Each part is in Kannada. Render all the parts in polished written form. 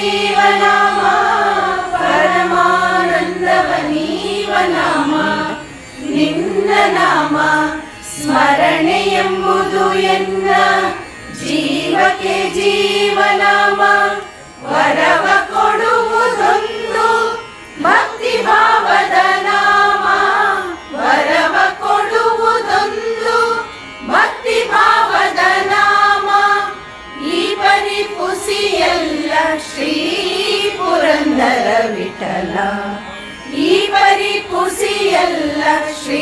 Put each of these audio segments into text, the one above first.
ಜೀವನಾಮ ಪರಮಾನಂದವ ನೀವನಾಮ ನಿನ್ನ ನಾಮ ಸ್ಮರಣೆ ಎಂಬುದು ಎನ್ನ ಜೀವಕ್ಕೆ ಜೀವನಾಮ ವರವ ಕೊಡುವುದೊಂದು ಭಕ್ತಿ ಭಾವದ ನಾಮ ವರವ ಕೊಡುವುದೊಂದು ಭಕ್ತಿ ಭಾವದ ನಾಮ ಈ ಪರಿಪುಸಿಯಲ್ಲ ಶ್ರೀ ಪುರಂದರ ವಿಠಲ ಈ ಪರಿಪುಸಿಯಲ್ಲ ಶ್ರೀ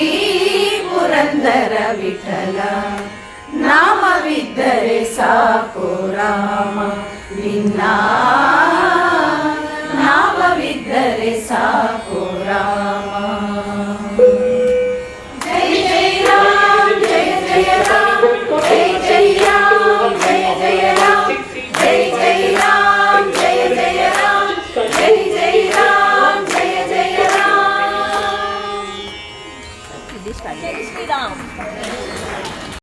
ಪುರಂದರ ವಿಠಲ ನಾಮವಿದ್ದರೆ ಸಾಕು ರಾಮ ನಿನ್ನ ನಾಮವಿದ್ದರೆ ಸಾಕು ರಾಮ